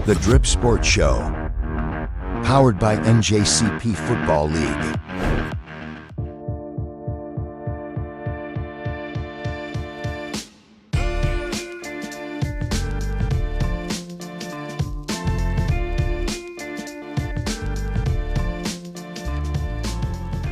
The Drip Sports Show, powered by NJCP Football League.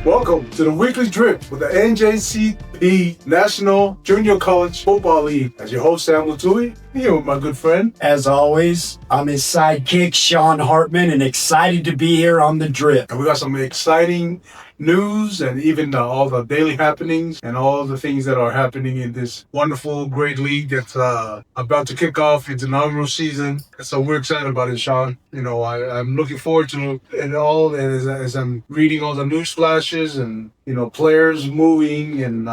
Welcome to the Weekly Drip with the NJCP National Junior College Football League. As your host, Sam Lutui, here with my good friend. As always, I'm his sidekick, Shaun Hartman, and excited to be here on the Drip. And we got some exciting news and even all the daily happenings and all the things that are happening in this wonderful, great league that's about to kick off its inaugural season. And so we're excited about it, Shaun. You know, I'm looking forward to it all, and as I'm reading all the news flashes and, you know, players moving and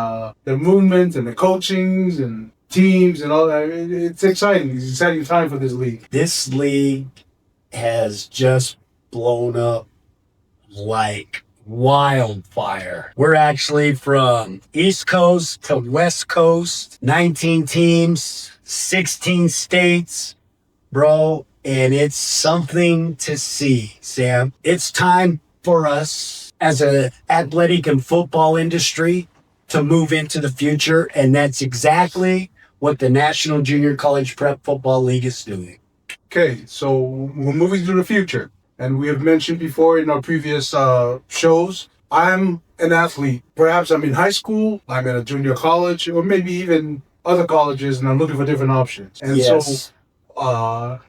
their movement and the coachings and teams and all that. It's exciting. It's an exciting time for this league. This league has just blown up like wildfire. We're actually from East Coast to West Coast, 19 teams, 16 states, bro, and it's something to see, Sam. It's time for us as an athletic and football industry to move into the future, and that's exactly what the National Junior College Prep Football League is doing. Okay, so we're moving to the future. And we have mentioned before in our previous shows, I'm an athlete. Perhaps I'm in high school, I'm at a junior college, or maybe even other colleges, and I'm looking for different options. And Yes. so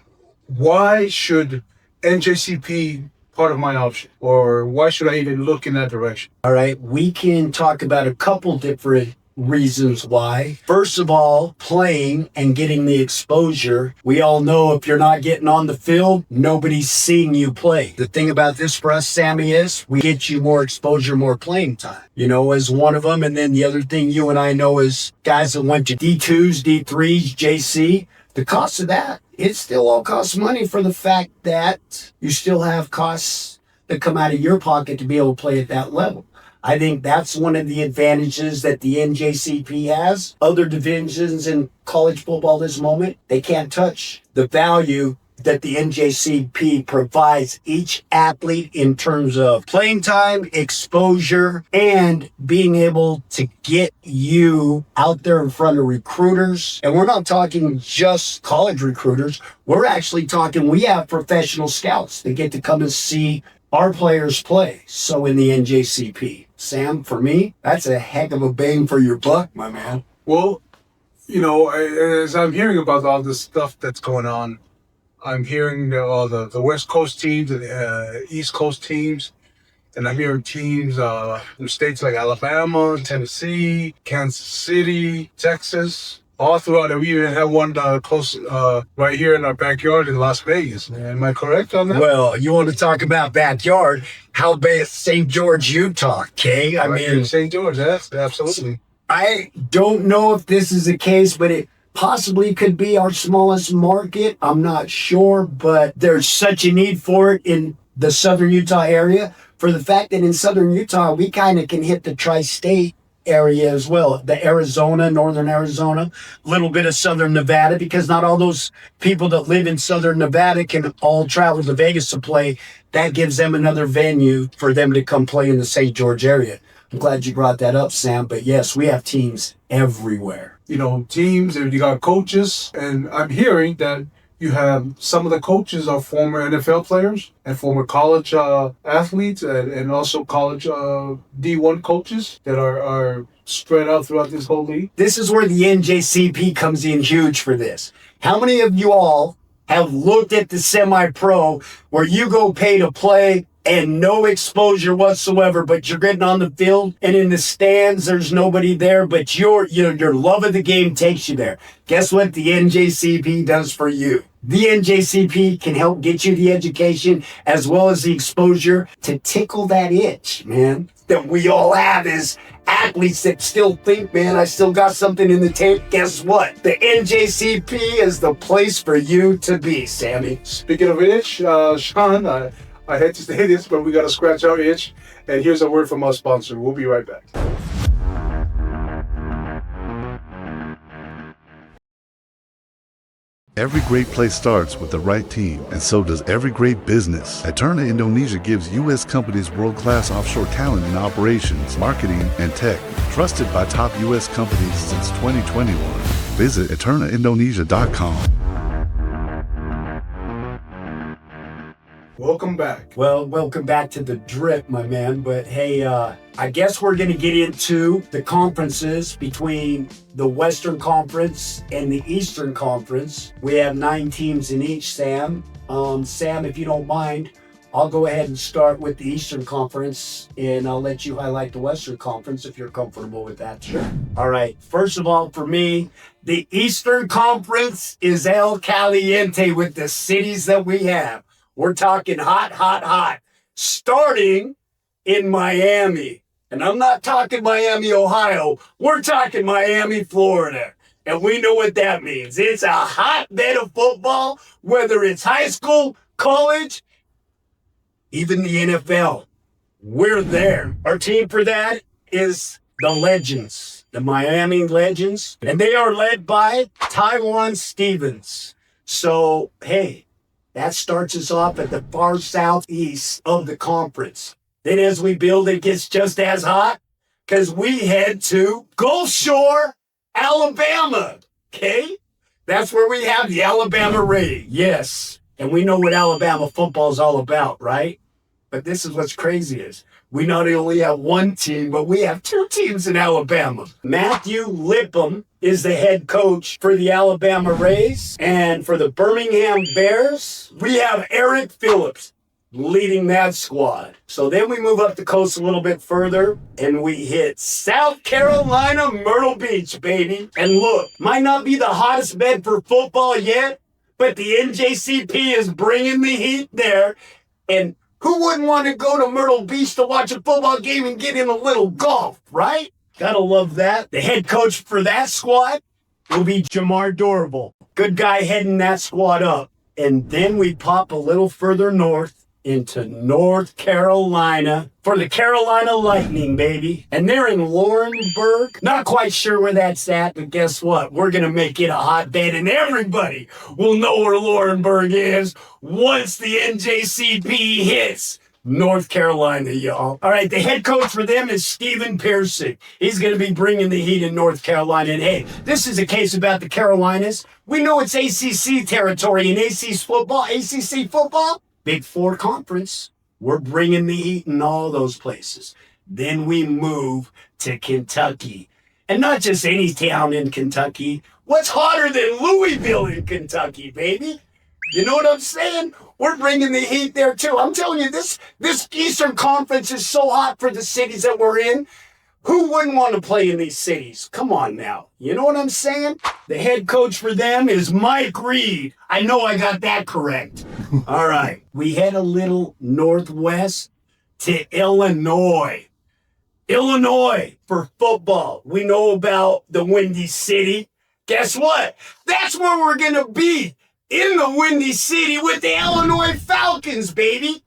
why should NJCP part of my option? Or why should I even look in that direction? All right, we can talk about a couple different reasons why. First of all, playing and getting the exposure. We all know if you're not getting on the field, nobody's seeing you play. The thing about this for us, Sammy, is we get you more exposure, more playing time, you know, as one of them. And then the other thing you and I know is guys that went to D2s, D3s, JC, the cost of that, it still all costs money for the fact that you still have costs that come out of your pocket to be able to play at that level. I think that's one of the advantages that the NJCP has. Other divisions in college football this moment, they can't touch the value that the NJCP provides each athlete in terms of playing time, exposure, and being able to get you out there in front of recruiters. And we're not talking just college recruiters. We're actually talking, we have professional scouts that get to come and see our players play. So in the NJCP, Sam, for me, that's a heck of a bang for your buck, my man. Well, you know, as I'm hearing about all this stuff that's going on, I'm hearing all the West Coast teams and East Coast teams, and I'm hearing teams from states like Alabama, Tennessee, Kansas City, Texas, all throughout. And we even have one close right here in our backyard in Las Vegas. Am I correct on that? Well, you want to talk about backyard? How about St. George, Utah, okay? I mean, St. George, yes, absolutely. I don't know if this is the case, but it possibly could be our smallest market. I'm not sure, but there's such a need for it in the Southern Utah area for the fact that in Southern Utah, we kind of can hit the tri-state area as well. The Arizona, Northern Arizona, a little bit of Southern Nevada, because not all those people that live in Southern Nevada can all travel to Vegas to play. That gives them another venue for them to come play in the St. George area. I'm glad you brought that up, Sam. But yes, we have teams everywhere. You know, teams, and you got coaches, and I'm hearing that you have some of the coaches are former NFL players and former college athletes and also college D1 coaches that are spread out throughout this whole league. This is where the NJCP comes in huge for this. How many of you all have looked at the semi-pro where you go pay to play and no exposure whatsoever, but you're getting on the field and in the stands, there's nobody there, but your love of the game takes you there. Guess what the NJCP does for you? The NJCP can help get you the education as well as the exposure to tickle that itch, man, that we all have as athletes that still think, man, I still got something in the tank. Guess what? The NJCP is the place for you to be, Sammy. Speaking of itch, Shaun, I hate to say this, but we got to scratch our itch. And here's a word from our sponsor. We'll be right back. Every great place starts with the right team, and so does every great business. Eterna Indonesia gives U.S. companies world-class offshore talent in operations, marketing, and tech, trusted by top U.S. companies since 2021. Visit eternaindonesia.com. Welcome back. Well, welcome back to the drip, my man. But hey, I guess we're going to get into the conferences between the Western Conference and the Eastern Conference. We have 9 teams in each, Sam. Sam, if you don't mind, I'll go ahead and start with the Eastern Conference, and I'll let you highlight the Western Conference if you're comfortable with that. Sure. All right. First of all, for me, the Eastern Conference is El Caliente with the cities that we have. We're talking hot, hot, hot. Starting in Miami. And I'm not talking Miami, Ohio. We're talking Miami, Florida. And we know what that means. It's a hotbed of football, whether it's high school, college, even the NFL. We're there. Our team for that is the Legends, the Miami Legends. And they are led by Tywan Stevens. So, hey, that starts us off at the far southeast of the conference. Then as we build, it gets just as hot because we head to Gulf Shore, Alabama. Okay? That's where we have the Alabama Rays. Yes. And we know what Alabama football is all about, right? But this is what's crazy is we not only have one team, but we have 2 teams in Alabama. Matthew Lippum is the head coach for the Alabama Rays. And for the Birmingham Bears, we have Eric Phillips leading that squad. So then we move up the coast a little bit further and we hit South Carolina, Myrtle Beach, baby. And look, might not be the hottest bed for football yet, but the NJCP is bringing the heat there. And who wouldn't want to go to Myrtle Beach to watch a football game and get in a little golf, right? Gotta love that. The head coach for that squad will be Jamar Dorable. Good guy heading that squad up. And then we pop a little further north into North Carolina for the Carolina Lightning, baby. And they're in Laurinburg. Not quite sure where that's at, but guess what? We're going to make it a hotbed, and everybody will know where Laurinburg is once the NJCP hits North Carolina, y'all. All right, the head coach for them is Stephen Pearson. He's going to be bringing the heat in North Carolina. And hey, this is a case about the Carolinas. We know it's ACC territory and ACC football, Big 4 conference. We're bringing the heat in all those places. Then we move to Kentucky. And not just any town in Kentucky. What's hotter than Louisville in Kentucky, baby? You know what I'm saying? We're bringing the heat there too. I'm telling you, this Eastern Conference is so hot for the cities that we're in. Who wouldn't want to play in these cities? Come on now. You know what I'm saying? The head coach for them is Mike Reed. I know I got that correct. All right. We head a little northwest to Illinois. Illinois for football. We know about the Windy City. Guess what? That's where we're going to be. In the Windy City with the Illinois Falcons, baby.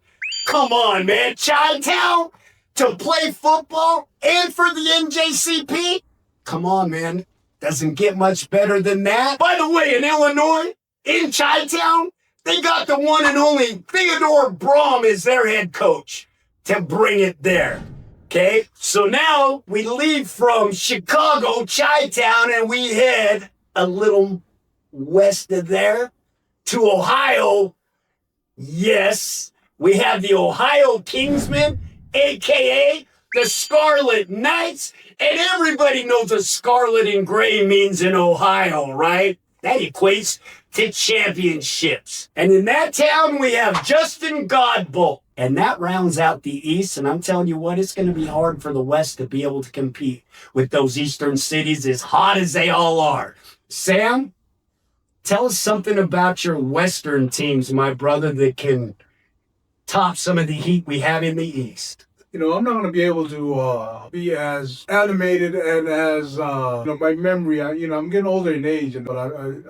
Come on, man. Chi-Town to play football and for the NJCP? Come on, man. Doesn't get much better than that. By the way, in Illinois, in Chi-Town, they got the one and only Theodore Braum as their head coach to bring it there. Okay? So now we leave from Chicago, Chi-Town, and we head a little west of there to Ohio. Yes, we have the Ohio Kingsmen, a.k.a. the Scarlet Knights, and everybody knows what scarlet and gray means in Ohio, right? That equates to championships. And in that town, we have Justin Godbolt. And that rounds out the East, and I'm telling you what, it's going to be hard for the West to be able to compete with those Eastern cities as hot as they all are. Sam, tell us something about your Western teams, my brother, that can top some of the heat we have in the East. You know, I'm not going to be able to be as animated and as, my memory, I'm getting older in age, but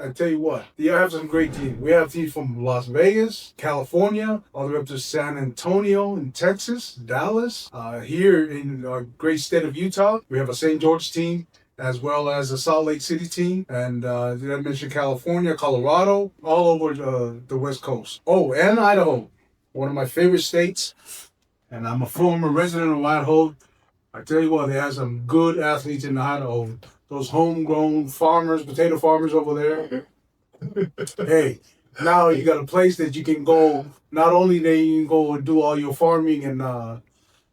I tell you what, I have some great teams. We have teams from Las Vegas, California, all the way up to San Antonio in Texas, Dallas. Here in our great state of Utah, we have a St. George team. as well as the Salt Lake City team. And did I mention California, Colorado, all over the West Coast. Oh, and Idaho, one of my favorite states. And I'm a former resident of Idaho. I tell you what, they have some good athletes in Idaho. Those homegrown farmers, potato farmers over there. Hey, now you got a place that you can go. Not only that you can go and do all your farming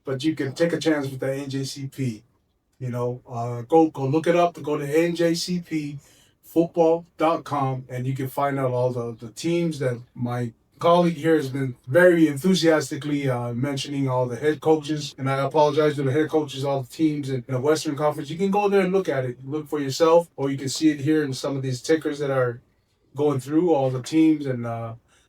but you can take a chance with the NJCP. You know, go look it up. Go to NJCPfootball.com and you can find out all the teams that my colleague here has been very enthusiastically mentioning, all the head coaches. And I apologize to the head coaches, all the teams in the Western Conference. You can go there and look at it, look for yourself, or you can see it here in some of these tickers that are going through all the teams and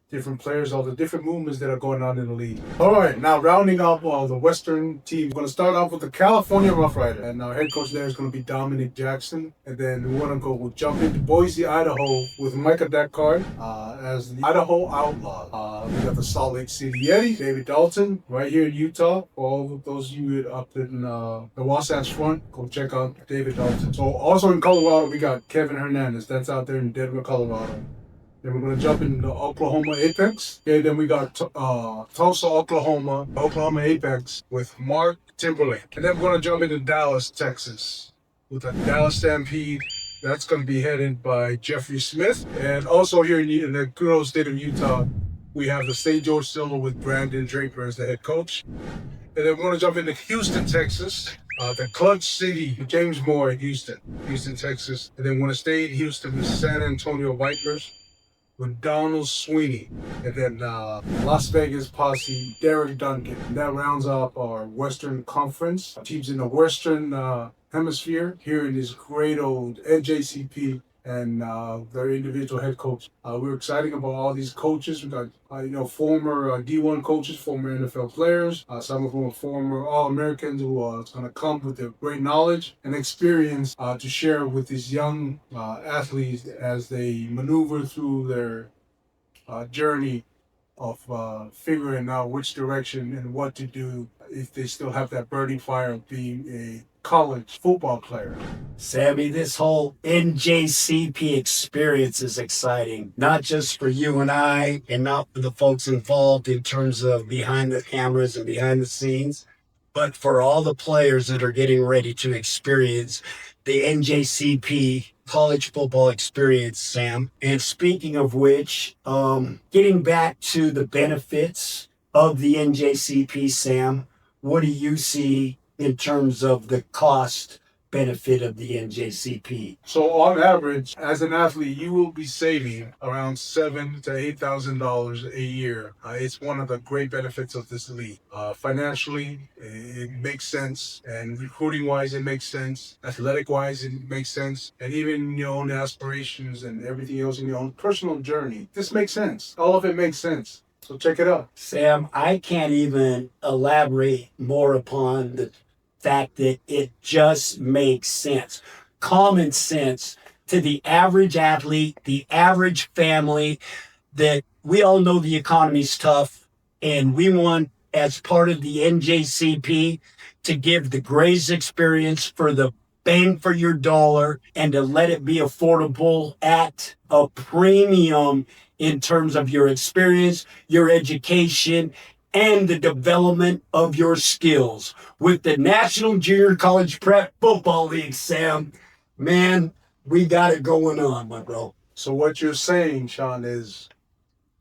different players, all the different movements that are going on in the league. All right, now rounding up all the Western teams, we're going to start off with the California Rough Rider, and our head coach there is going to be Dominic Jackson. And then we'll jump into Boise, Idaho with Micah Deckard as the Idaho Outlaw. We got the Salt Lake City Yeti, David Dalton, right here in Utah. For all of those of you up in the Wasatch Front, go check out David Dalton. So also in Colorado, we got Kevin Hernandez. That's out there in Denver, Colorado. Then we're going to jump into Oklahoma Apex. Okay, then we got Tulsa, Oklahoma Apex with Mark Timberlake. And then we're going to jump into Dallas, Texas with the Dallas Stampede. That's going to be headed by Jeffrey Smith. And also here in the good old state of Utah, we have the St. George Silver with Brandon Draper as the head coach. And then we're going to jump into Houston, Texas. The Clutch City, James Moore in Houston, Texas. And then we're going to stay in Houston with San Antonio Vipers with Donald Sweeney. And then Las Vegas Posse, Derek Duncan. And that rounds up our Western Conference. Teams in the Western Hemisphere here in this great old NJCP and their individual head coach. We're excited about all these coaches. We got former D1 coaches, former NFL players. Some of them are former All-Americans who are going to come with their great knowledge and experience to share with these young athletes as they maneuver through their journey of figuring out which direction and what to do if they still have that burning fire of being a college football player. Sammy, this whole NJCP experience is exciting, not just for you and I, and not for the folks involved in terms of behind the cameras and behind the scenes, but for all the players that are getting ready to experience the NJCP college football experience, Sam. And speaking of which, getting back to the benefits of the NJCP, Sam, what do you see in terms of the cost benefit of the NJCP? So on average, as an athlete, you will be saving around $7,000 to $8,000 a year. It's one of the great benefits of this league. Financially, it makes sense, and recruiting-wise, it makes sense. Athletic-wise, it makes sense, and even in your own aspirations and everything else in your own personal journey, this makes sense. All of it makes sense. So check it out. Sam, I can't even elaborate more upon the fact that it just makes sense. Common sense to the average athlete, the average family, that we all know the economy's tough, and we want, as part of the NJCP, to give the greatest experience for the bang for your dollar and to let it be affordable at a premium in terms of your experience, your education, and the development of your skills. With the National Junior College Prep Football League, Sam, man, we got it going on, my bro. So what you're saying, Shaun, is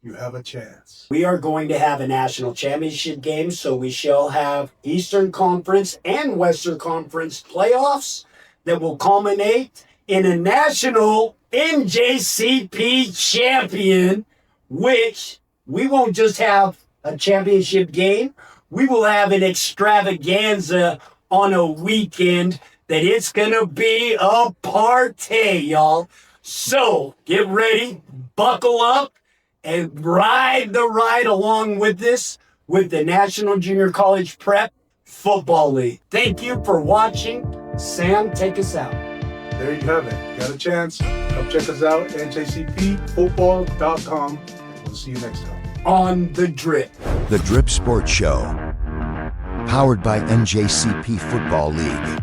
you have a chance. We are going to have a national championship game, so we shall have Eastern Conference and Western Conference playoffs that will culminate in a national NJCP champion, which we won't just have a championship game, we will have an extravaganza on a weekend that it's gonna be a party, y'all. So get ready, buckle up, and ride the ride along with this with the National Junior College Prep Football League. Thank you for watching. Sam, take us out. There you have it. Got a chance. Come check us out, njcpfootball.com. We'll see you next time. On the Drip. The Drip Sports Show. Powered by NJCP Football League.